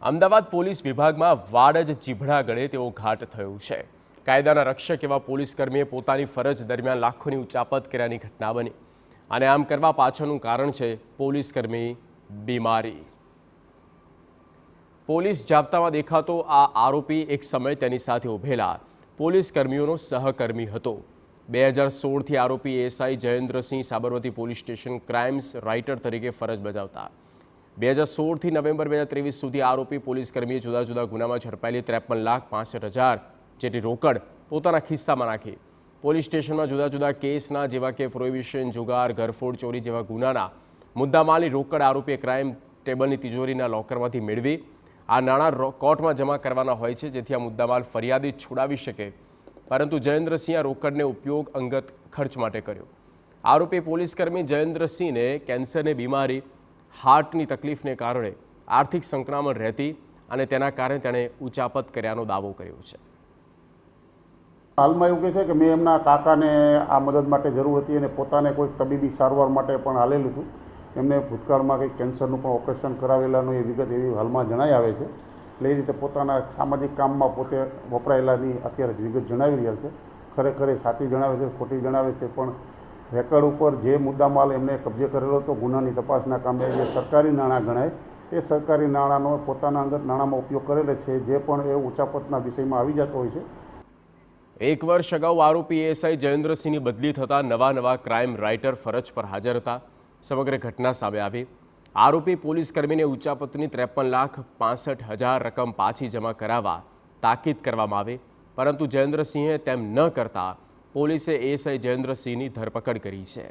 Ahmedabad police વિભાગમાં વાડ જ ચીભડા ગળે તેવો ઘાટ થયો છે। કાયદાના રક્ષક એવા પોલીસકર્મીએ પોતાની ફરજ દરમિયાન લાખોની ઉચાપત કર્યાની ઘટના બની અને આમ કરવા પાછળનું કારણ છે પોલીસકર્મી બીમારી। પોલીસ જાપ્તામાં દેખાતો આ આરોપી એક સમય તેની સાથે ઉભેલા પોલીસકર્મીઓનો સહકર્મી હતો। 2016થી આરોપી SI Jayendrasinh Sabarmati police station crimes writer તરીકે ફરજ બજાવતા 2016થી નવેમ્બર 2023 સુધી આરોપી પોલીસકર્મીએ જુદા જુદા ગુનામાં ઝડપાયેલી 53,65,000 જેટલી રોકડ પોતાના ખિસ્સામાં નાખી પોલીસ સ્ટેશનમાં જુદા જુદા કેસના જેવા કે પ્રોહિબિશન, જુગાર, ઘરફોડ, ચોરી જેવા ગુનાના મુદ્દામાલની રોકડ આરોપીએ ક્રાઇમ ટેબલની તિજોરીના લોકરમાંથી મેળવી આ નાણાં કોર્ટમાં જમા કરવાના હોય છે જેથી આ મુદ્દામાલ ફરિયાદી છોડાવી શકે, પરંતુ જયેન્દ્રસિંહ આ રોકડને ઉપયોગ અંગત ખર્ચ માટે કર્યો। આરોપી પોલીસકર્મી જયેન્દ્રસિંહને કેન્સરની બીમારી, હાર્ટની તકલીફને કારણે આર્થિક સંકળામણ રહેતી અને તેના કારણે તેણે ઉચાપત કર્યાનો દાવો કર્યો છે। હાલમાં એવું કહે છે કે મેં એમના કાકાને આ મદદ માટે જરૂર હતી અને પોતાને કોઈ તબીબી સારવાર માટે પણ આલેલું હતું। એમને ભૂતકાળમાં કંઈક કેન્સરનું પણ ઓપરેશન કરાવેલાનું એ વિગત એવી હાલમાં જણાઈ આવે છે। એટલે એ રીતે પોતાના સામાજિક કામમાં પોતે વપરાયેલાની અત્યારે વિગત જણાવી રહ્યા છે। ખરેખર એ સાચી જણાવે છે, ખોટી જણાવે છે, પણ રેકર્ડ ઉપર જે મુદ્દામાલ એમને કબજે કરેલો હતો ગુનાની તપાસના કામે જે સરકારી નાણાં ગણાય એ સરકારી નાણાંનો પોતાના અંગત નાણાંમાં ઉપયોગ કરેલો છે, જે પણ એ ઉચાપતના વિષયમાં આવી જતો હોય છે। એક વર્ષ અગાઉ આરોપી એસઆઈ જયેન્દ્રસિંહની બદલી થતાં નવા ક્રાઇમ રાઇટર ફરજ પર હાજર હતા। સમગ્ર ઘટના સામે આવી। આરોપી પોલીસકર્મીને ઉચાપતની 53,65,000 રકમ પાછી જમા કરાવવા તાકીદ કરવામાં આવી, પરંતુ જયેન્દ્રસિંહે તેમ ન કરતા પોલીસે એસઆઈ જયેન્દ્રસિંહની ધરપકડ કરી છે।